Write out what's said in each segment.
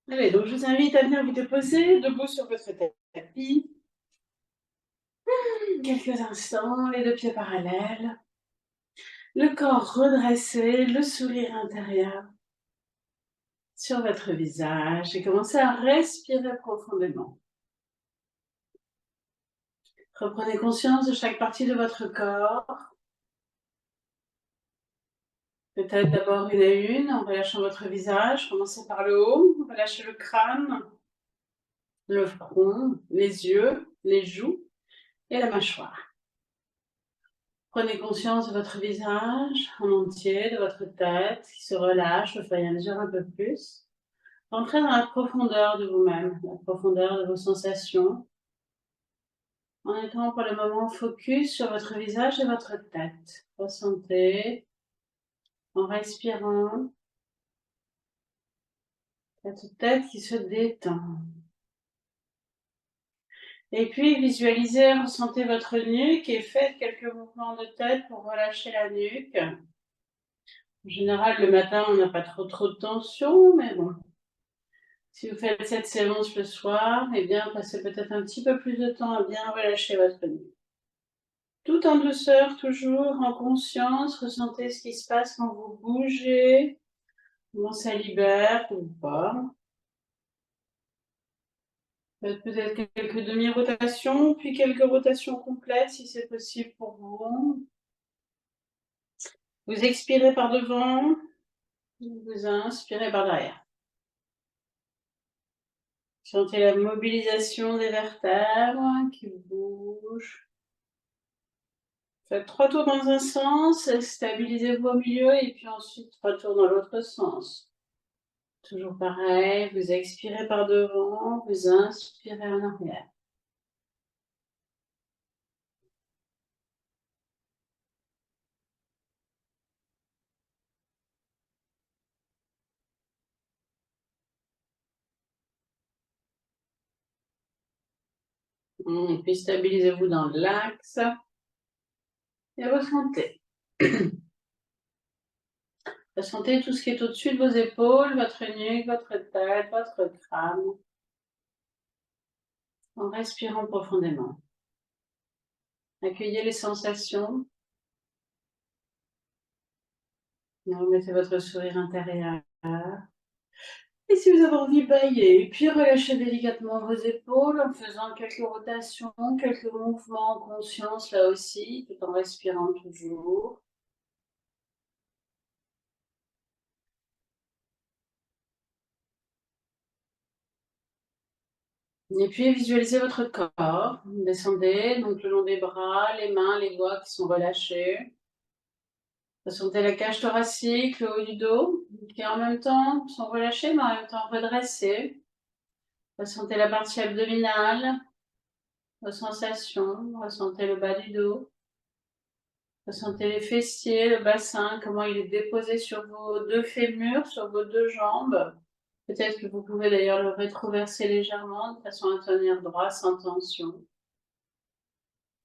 Allez, donc je vous invite à venir vous déposer debout sur votre tapis. Quelques instants, les deux pieds parallèles, le corps redressé, le sourire intérieur sur votre visage et commencez à respirer profondément. Reprenez conscience de chaque partie de votre corps. Peut-être d'abord une à une, en relâchant votre visage. Commencez par le haut, relâchez le crâne, le front, les yeux, les joues et la mâchoire. Prenez conscience de votre visage en entier, de votre tête qui se relâche au fur et à mesure un peu plus. Entrez dans la profondeur de vous-même, la profondeur de vos sensations, en étant pour le moment focus sur votre visage et votre tête. Ressentez, en respirant, cette tête qui se détend. Et puis visualisez, ressentez votre nuque et faites quelques mouvements de tête pour relâcher la nuque. En général, le matin, on n'a pas trop de tension, mais bon. Si vous faites cette séance le soir, eh bien, passez peut-être un petit peu plus de temps à bien relâcher votre nuque. Tout en douceur, toujours en conscience, ressentez ce qui se passe quand vous bougez, comment ça libère ou pas. Faites peut-être quelques demi-rotations, puis quelques rotations complètes si c'est possible pour vous. Vous expirez par devant, vous inspirez par derrière. Sentez la mobilisation des vertèbres qui bougent. Faites 3 tours dans un sens, stabilisez-vous au milieu et puis ensuite 3 tours dans l'autre sens. Toujours pareil, vous expirez par devant, vous inspirez en arrière. Et puis stabilisez-vous dans l'axe et ressentez. Ressentez tout ce qui est au-dessus de vos épaules, votre nuque, votre tête, votre crâne, en respirant profondément. Accueillez les sensations. Remettez votre sourire intérieur. Et si vous avez envie, baillez. Puis relâchez délicatement vos épaules en faisant quelques rotations, quelques mouvements en conscience là aussi, tout en respirant toujours. Et puis visualisez votre corps. Descendez donc le long des bras, les mains, les doigts qui sont relâchés. Ressentez la cage thoracique, le haut du dos, qui en même temps sont relâchés, mais en même temps redressés. Ressentez la partie abdominale, vos sensations, ressentez le bas du dos. Ressentez les fessiers, le bassin, comment il est déposé sur vos deux fémurs, sur vos deux jambes. Peut-être que vous pouvez d'ailleurs le rétroverser légèrement de façon à tenir droit sans tension.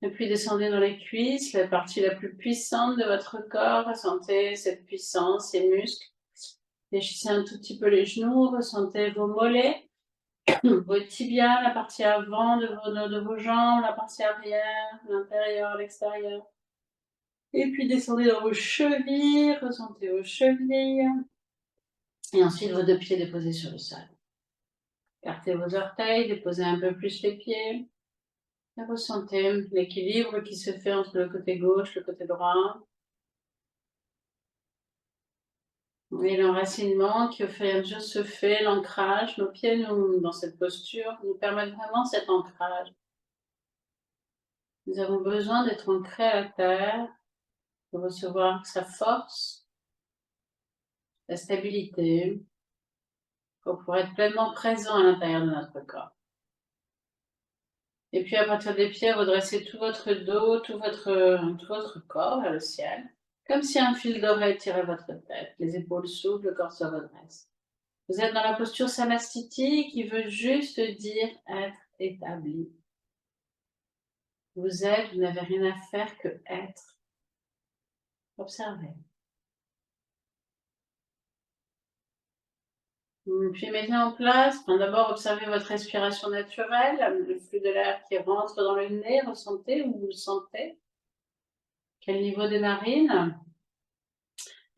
Et puis descendez dans les cuisses, la partie la plus puissante de votre corps. Ressentez cette puissance, ces muscles. Fléchissez un tout petit peu les genoux, ressentez vos mollets, vos tibias, la partie avant de vos jambes, la partie arrière, l'intérieur, l'extérieur. Et puis descendez dans vos chevilles, ressentez vos chevilles. Et ensuite vos deux pieds déposés sur le sol. Écartez vos orteils, déposez un peu plus les pieds. Et ressentez l'équilibre qui se fait entre le côté gauche et le côté droit. Et l'enracinement qui au fur et à mesure se fait, l'ancrage. Nos pieds, dans cette posture, nous permettent vraiment cet ancrage. Nous avons besoin d'être ancrés à la terre, de recevoir sa force, sa stabilité, pour pouvoir être pleinement présent à l'intérieur de notre corps. Et puis à partir des pieds, redressez tout votre dos, tout votre corps vers le ciel, comme si un fil d'oreille tirait votre tête. Les épaules s'ouvrent, le corps se redresse. Vous êtes dans la posture Samastiti qui veut juste dire être établi. Vous êtes, vous n'avez rien à faire que être. Observez. Puis mettez en place, d'abord observez votre respiration naturelle, le flux de l'air qui rentre dans le nez, ressentez ou vous le sentez. Quel niveau des narines?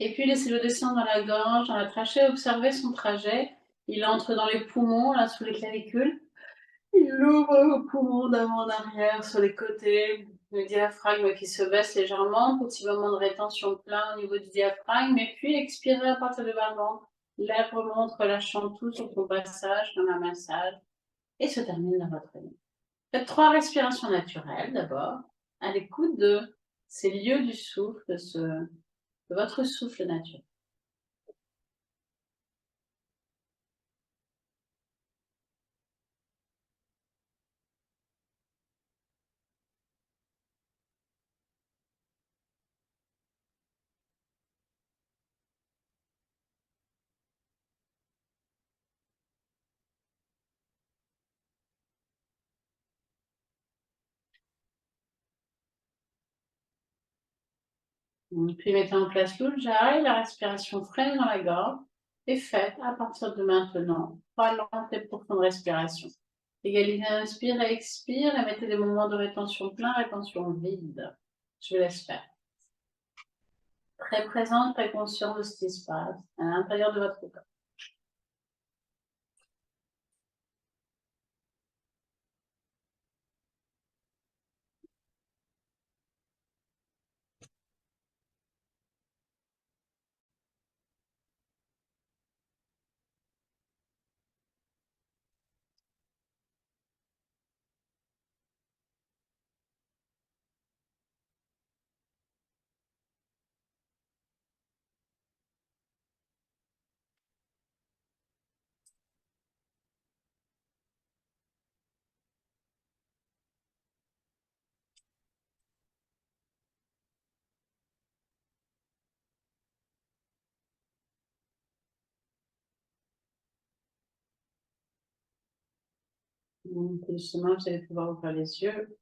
Et puis laissez-le descendre dans la gorge, dans la trachée, observez son trajet. Il entre dans les poumons, là, sous les clavicules. Il ouvre aux poumons d'avant en arrière, sur les côtés. Le diaphragme qui se baisse légèrement, petit moment de rétention plein au niveau du diaphragme, et puis expirez à partir du bas ventre. L'air remonte, relâchant tout sur ton passage, comme un massage, et se termine dans votre nez. Faites 3 respirations naturelles d'abord, à l'écoute de ces lieux du souffle, de votre souffle naturel. Puis mettez en place l'Ujjayi, la respiration freine dans la gorge, et faites à partir de maintenant 3 lentes et profondes respirations. Égalisez inspire et expire et mettez des moments de rétention plein, rétention vide. Je vous laisse faire. Très présente, très conscient de ce qui se passe à l'intérieur de votre corps. Justement, vous allez pouvoir ouvrir les yeux.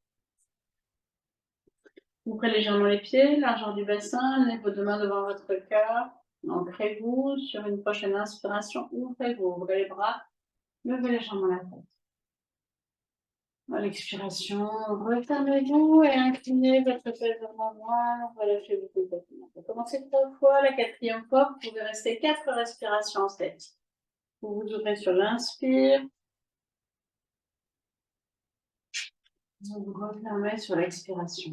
Ouvrez légèrement les pieds, largeur du bassin, levez vos deux mains devant votre cœur. Ancrez-vous sur une prochaine inspiration. Ouvrez-vous, ouvrez les bras, levez légèrement la tête. À l'expiration, refermez-vous et inclinez votre tête vers l'avant, relâchez-vous complètement. On va commencer 3 fois, la 4e fois, vous pouvez rester 4 respirations en tête. Vous vous ouvrez sur l'inspire. Vous vous refermez sur l'expiration.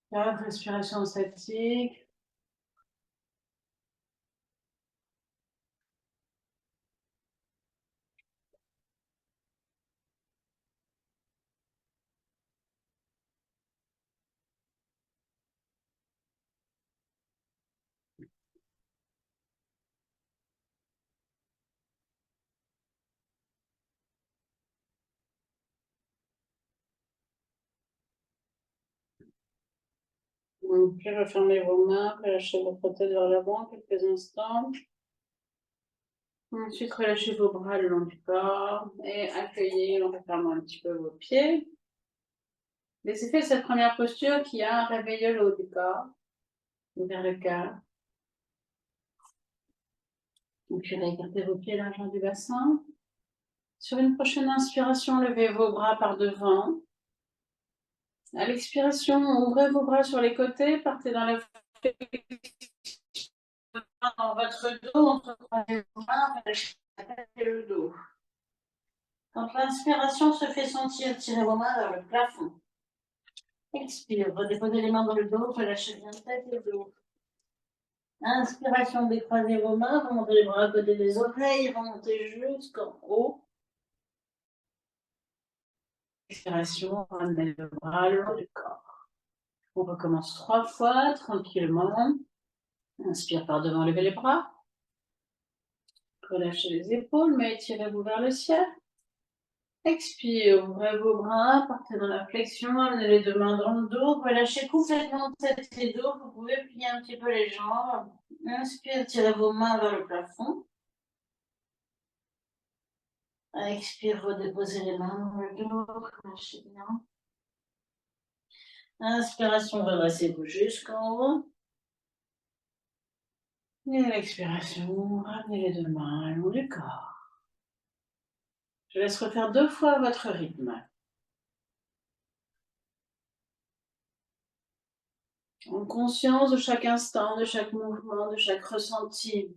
Garde respiration statique. Puis refermez vos mains, relâchez votre tête vers l'avant quelques instants. Ensuite, relâchez vos bras le long du corps et accueillez en refermant un petit peu vos pieds. Laissez faire cette première posture qui a réveillé le haut du corps vers le cœur. Puis écartez vos pieds largeur du bassin. Sur une prochaine inspiration, levez vos bras par devant. À l'expiration, ouvrez vos bras sur les côtés, partez dans la dans votre dos, entre les mains, relâchez la tête et le dos. Quand l'inspiration se fait sentir, tirez vos mains vers le plafond. Expire, redéposez les mains dans le dos, relâchez bien la tête et le dos. Inspiration, décroisez vos mains, remontez les bras à côté des oreilles, remontez jusqu'en haut. Expiration, ramenez le bras le long du corps. On recommence 3 fois, tranquillement. Inspire par devant, levez les bras. Relâchez les épaules, mais étirez-vous vers le ciel. Expire, ouvrez vos bras, partez dans la flexion, amenez les deux mains dans le dos, relâchez complètement tête et dos, vous pouvez plier un petit peu les jambes. Inspire, tirez vos mains vers le plafond. Expire, redéposez les mains dans le dos, relâchez bien. Inspiration, redressez-vous jusqu'en haut. Et l'expiration, ramenez les deux mains le long du corps. Je laisse refaire 2 fois votre rythme. En conscience de chaque instant, de chaque mouvement, de chaque ressenti.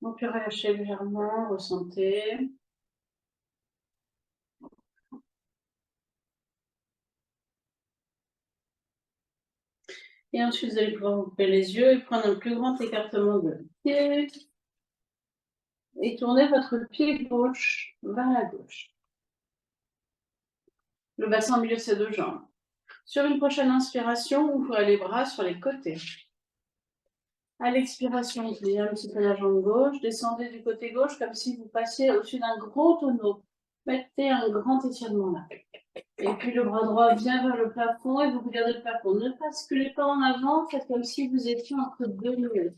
Donc, puis relâchez légèrement, ressentez. Et ensuite, vous allez pouvoir vous couper les yeux et prendre un plus grand écartement de pied. Et tournez votre pied gauche vers la gauche. Le bassin au milieu de ses deux jambes. Sur une prochaine inspiration, ouvrez les bras sur les côtés. À l'expiration, pliez un petit peu la jambe gauche, descendez du côté gauche comme si vous passiez au-dessus d'un gros tonneau. Mettez un grand étirement là. Et puis le bras droit vient vers le plafond et vous regardez le plafond. Ne basculez pas en avant, faites comme si vous étiez entre deux murs.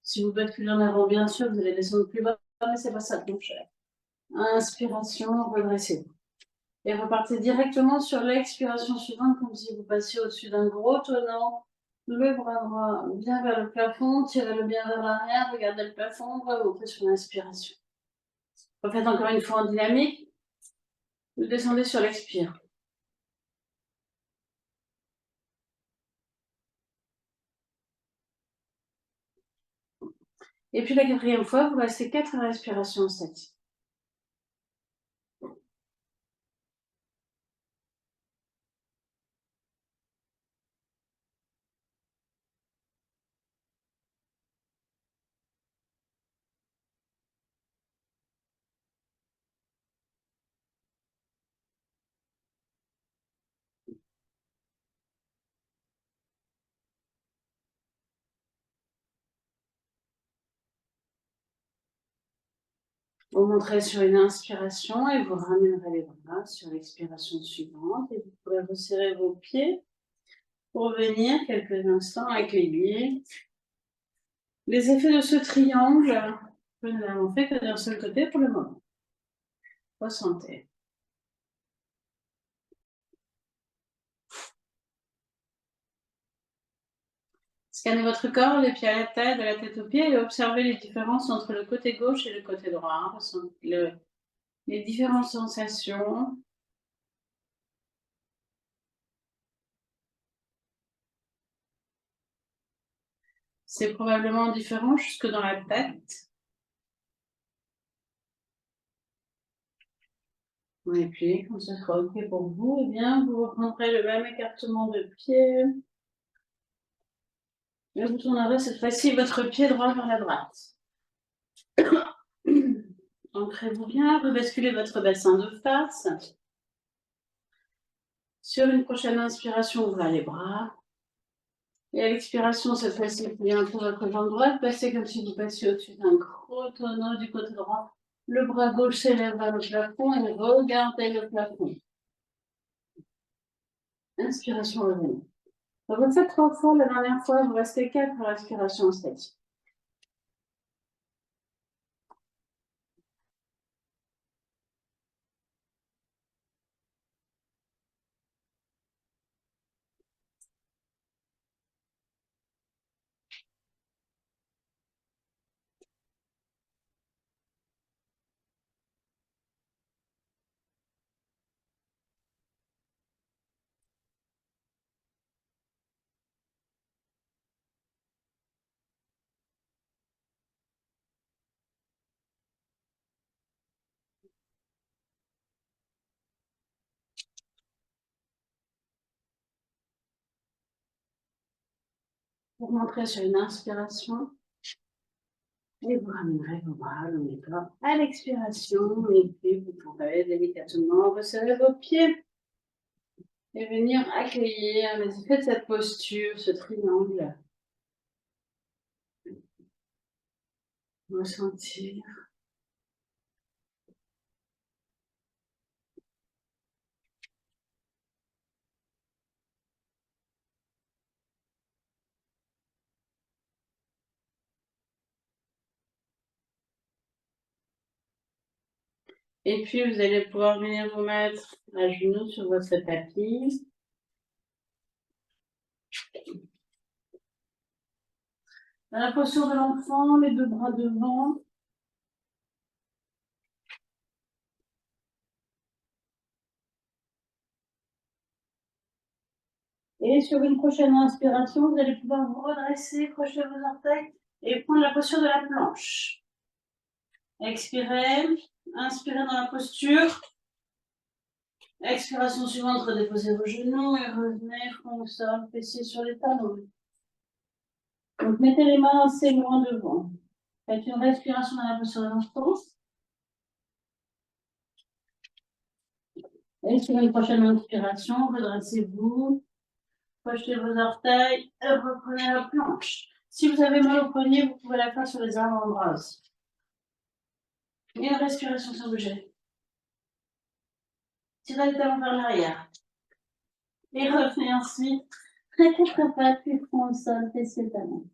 Si vous basculez en avant, bien sûr, vous allez descendre plus bas, mais c'est pas ça mon cher. Inspiration, redressez-vous. Et repartez directement sur l'expiration suivante, comme si vous passiez au-dessus d'un gros tonneau. Le bras droit bien vers le plafond, tirez-le bien vers l'arrière, regardez le plafond, remontez sur l'inspiration. Refaites encore une fois en dynamique. Vous descendez sur l'expire. Et puis la quatrième fois, vous restez 4 respirations statiques. Vous monterez sur une inspiration et vous ramènerez les bras sur l'expiration suivante. Et vous pourrez resserrer vos pieds pour venir quelques instants accueillir les effets de ce triangle. Nous n'avons fait que d'un seul côté pour le moment. Ressentez. Scannez votre corps, les pieds à la tête, de la tête aux pieds et observez les différences entre le côté gauche et le côté droit. Ressentez les différentes sensations. C'est probablement différent jusque dans la tête. Et puis, quand ce sera OK pour vous, eh bien, vous reprendrez le même écartement de pied. Et vous tournerez cette fois-ci votre pied droit vers la droite. Ancrez-vous bien, vous basculez votre bassin de face. Sur une prochaine inspiration, ouvrez les bras. Et à l'expiration, cette fois-ci, vous pliez un peu votre jambe droite, passez comme si vous passiez au-dessus d'un gros tonneau du côté droit. Le bras gauche s'élève vers le plafond et regardez le plafond. Inspiration, revenez. Donc, vous faites 3 fois, la dernière fois, vous restez 4 respirations statiques. Vous rentrez sur une inspiration et vous ramènerez vos bras dans les corps à l'expiration. Et puis, vous pourrez délicatement resserrer vos pieds et venir accueillir les effets de cette posture, ce triangle. Ressentir. Et puis, vous allez pouvoir venir vous mettre à genoux sur votre tapis. Dans la posture de l'enfant, les 2 bras devant. Et sur une prochaine inspiration, vous allez pouvoir vous redresser, crocher vos orteils et prendre la posture de la planche. Expirez, inspirez dans la posture. Expiration suivante, redéposez vos genoux et revenez front au sol, fessiers sur les talons. Donc mettez les mains assez loin devant. Faites une respiration dans la posture de l'enfant. Et sur une prochaine inspiration, redressez-vous, projetez vos orteils et reprenez la planche. Si vous avez mal au poignet, vous pouvez la faire sur les avant-bras aussi. Et une respiration sans bouger. Tirez les talons vers l'arrière. Et revenez ensuite. Très quatre pattes, puis front au sol, fessiers talons.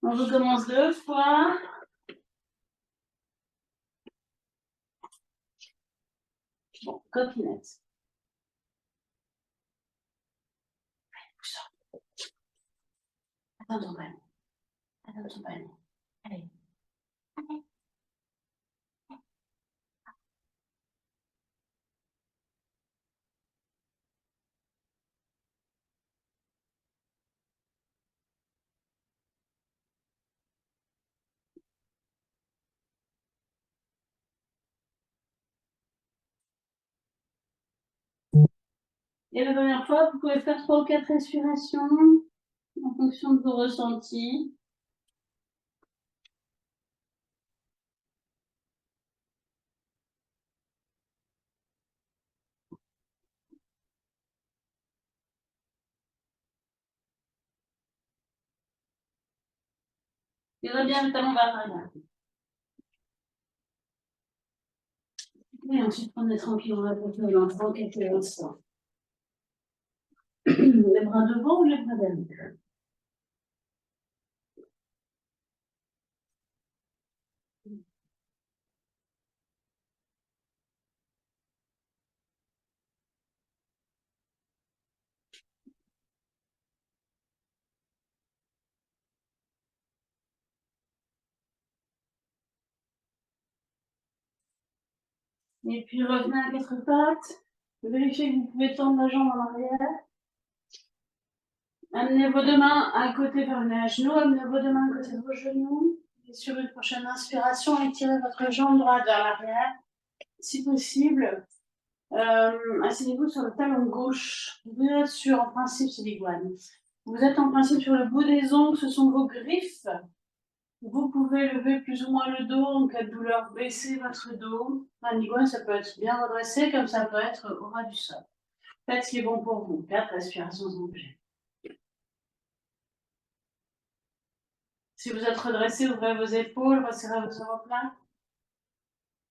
On recommence 2 fois. Bon, copinette. Attends ton panier. Attends ton panier. Allez. Allez. Et la dernière fois, vous pouvez faire 3 ou 4 respirations en fonction de vos ressentis. Et bien le talon vers l'arrière. Et ensuite, prenez tranquillement la posture de l'enfant quelques instants. Les bras devant ou les bras derrière? Et puis revenez à 4 pattes. Vérifiez que vous pouvez tendre la jambe en arrière. Amenez vos 2 mains à côté vers les genoux. Amenez vos 2 mains à côté de vos genoux. Et sur une prochaine inspiration, étirez votre jambe droite vers l'arrière. Si possible, asseyez-vous sur le talon gauche. Vous êtes sur, en principe, c'est l'iguane. Vous êtes en principe sur le bout des ongles, ce sont vos griffes. Vous pouvez lever plus ou moins le dos en cas de douleur, baisser votre dos. Un iguane, ça peut être bien redressé, comme ça peut être au ras du sol. Faites ce qui est bon pour vous. 4 respirations sans bouger. Si vous êtes redressé, ouvrez vos épaules, resserrez votre omoplate.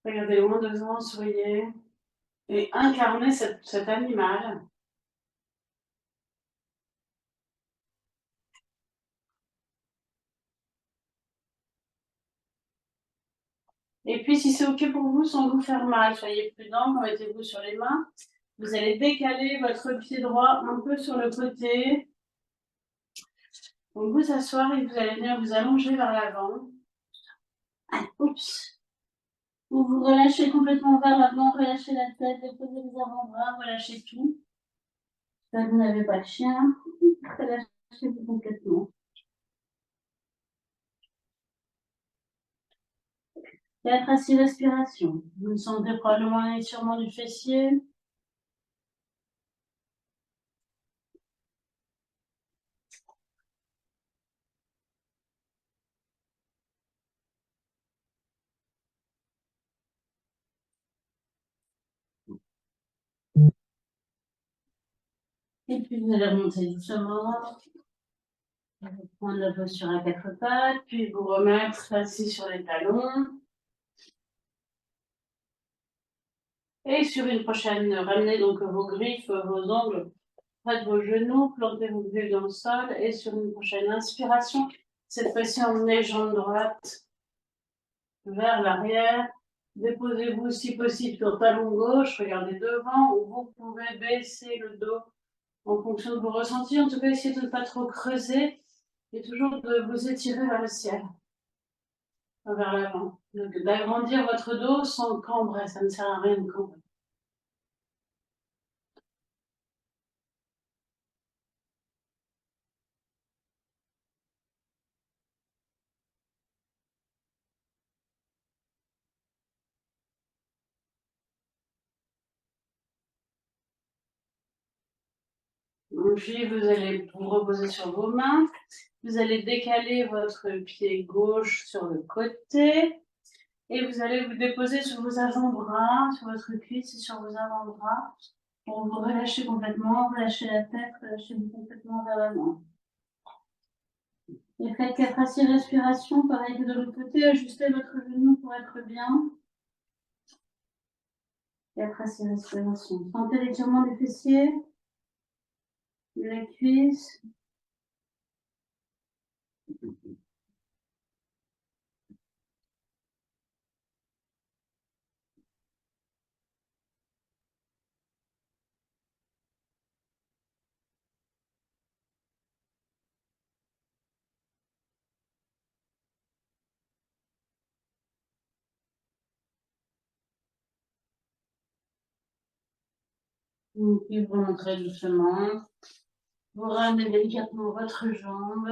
Regardez loin devant, souriez. Et incarnez cet animal. Et puis, si c'est OK pour vous, sans vous faire mal, soyez prudent, mettez-vous sur les mains. Vous allez décaler votre pied droit un peu sur le côté. Donc, vous asseoir et vous allez venir vous allonger vers l'avant. Oups. Vous vous relâchez complètement vers l'avant, relâchez la tête, déposez les avant-bras, relâchez tout. Là, vous n'avez pas de chien, relâchez-vous complètement. Et après 6 respirations, vous sentez probablement un étirement du fessier. Et puis vous allez remonter doucement. Vous prendre la posture à 4 pattes, puis vous remettre assis sur les talons. Et sur une prochaine, ramenez donc vos griffes, vos ongles près de vos genoux, plantez vos griffes dans le sol. Et sur une prochaine inspiration, cette fois-ci emmenez jambe droite vers l'arrière. Déposez-vous si possible sur talon gauche, regardez devant, ou vous pouvez baisser le dos en fonction de vos ressentis. En tout cas, essayez de ne pas trop creuser et toujours de vous étirer vers le ciel, vers l'avant. D'agrandir votre dos sans cambrer, ça ne sert à rien de cambrer. Puis vous allez vous reposer sur vos mains. Vous allez décaler votre pied gauche sur le côté. Et vous allez vous déposer sur vos avant-bras, sur votre cuisse et sur vos avant-bras. Pour vous relâcher complètement, relâcher la tête, relâchez-vous complètement vers l'avant. Et faites 4 à 6 respirations, pareil que de l'autre côté, ajustez votre genou pour être bien. 4 à 6 respirations. Sentez l'étirement des fessiers, de la cuisse. Puis vous rentrez doucement. Vous ramenez délicatement votre jambe.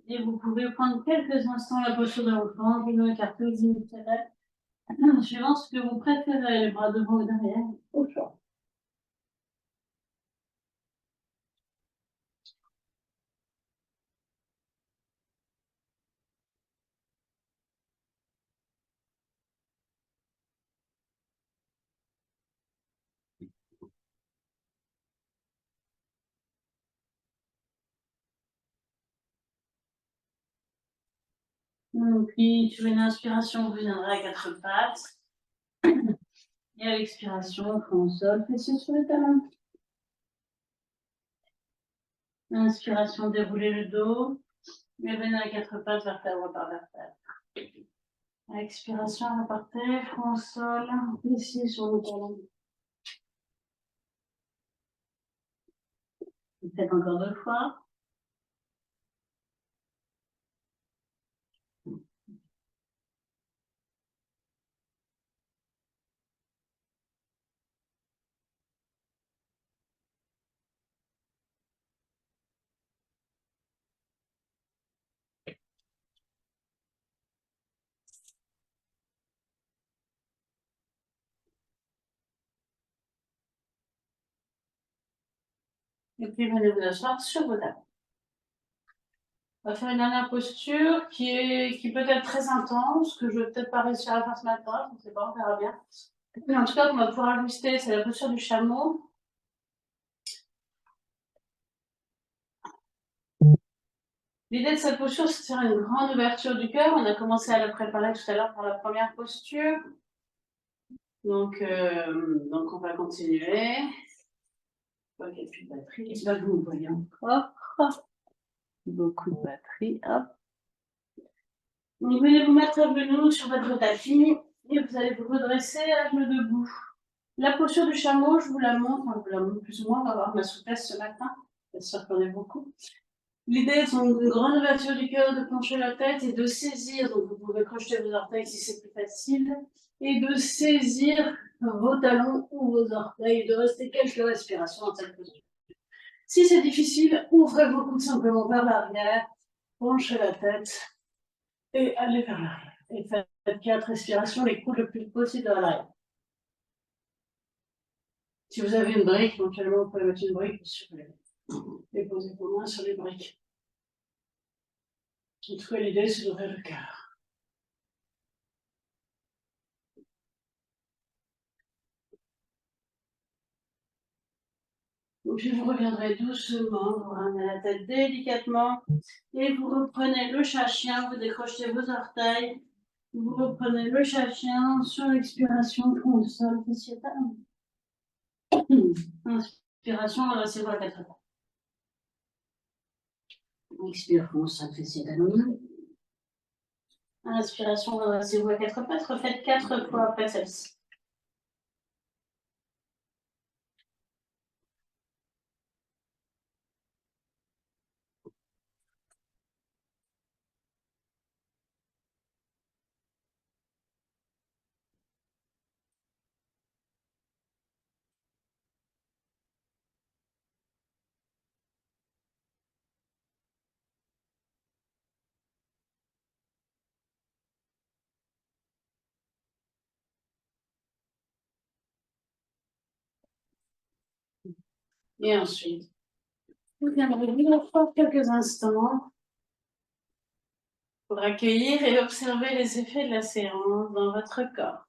Et vous pouvez prendre quelques instants la posture de l'enfant, vous écartez les initéraires. Suivant ce que vous préférez, les bras devant et derrière, au choix. Puis sur une inspiration, vous viendrez à 4 pattes. Et à l'expiration, front au sol, fessiers sur les talons. Inspiration, déroulez le dos. Et venez à 4 pattes, vertèbre par vertèbre. À expiration, repartez, front au sol, fessiers sur les talons. Vous faites encore 2 fois. Et puis venez vous asseoir sur vos talons. On va faire une dernière posture qui peut être très intense, que je vais peut-être pas réussir à faire ce matin, je ne sais pas, on verra bien. Mais en tout cas, on va pouvoir ajuster, c'est la posture du chameau. L'idée de cette posture, c'est de faire une grande ouverture du cœur. On a commencé à la préparer tout à l'heure pour la première posture. Donc on va continuer. Je vois qu'il n'y a plus de batterie. J'espère que vous me voyez encore. Beaucoup de batterie. Hop. Donc, venez vous mettre à genoux sur votre tapis. Et vous allez vous redresser à genoux debout. La posture du chameau, je vous la montre, enfin, je vous la montre plus ou moins, on va voir ma souplesse ce matin. Bien sûr qu'on est beaucoup. L'idée, c'est une grande ouverture du cœur, de pencher la tête et de saisir, donc vous pouvez crocheter vos orteils si c'est plus facile, et de saisir vos talons ou vos orteils, de rester quelques respirations dans cette posture. Si c'est difficile, ouvrez vos coudes simplement vers l'arrière, penchez la tête et allez vers l'arrière. Et faites 4 respirations, les coudes le plus possible vers l'arrière. Si vous avez une brique, éventuellement, vous pouvez mettre une brique sur les poser vos mains sur les briques. En tout cas, l'idée, c'est d'ouvrir le cœur. Donc, puis vous reviendrez doucement, vous ramenez la tête délicatement et vous reprenez le chat-chien, vous décrochez vos orteils, vous reprenez le chat-chien sur l'expiration, fond de sol, sociétal. Inspiration, redressez-vous à 4 pattes. Expire, fond de sol, fessier talon. Inspiration, redressez-vous à 4 pattes, refaites 4 fois après celle-ci. Et ensuite, vous viendrez vous faire quelques instants pour accueillir et observer les effets de la séance dans votre corps.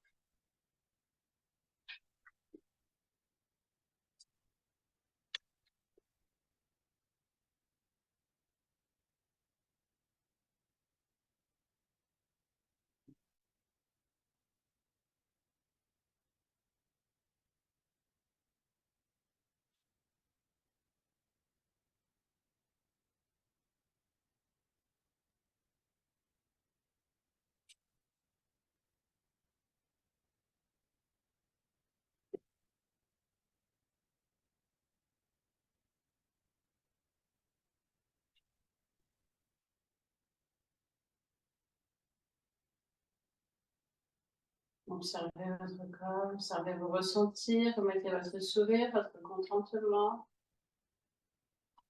Observez votre corps, observez vos ressentis, remettez votre sourire, votre contentement.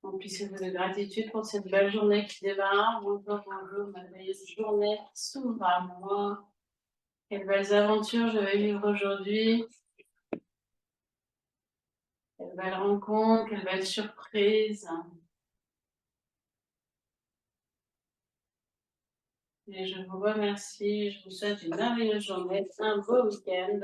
Remplissez-vous de gratitude pour cette belle journée qui démarre. Bonjour, bonjour, merveilleuse journée qui s'ouvre à moi. Quelles belles aventures je vais vivre aujourd'hui. Quelle belle rencontre, quelle belle surprise. Et je vous remercie, je vous souhaite une merveilleuse journée, un beau week-end.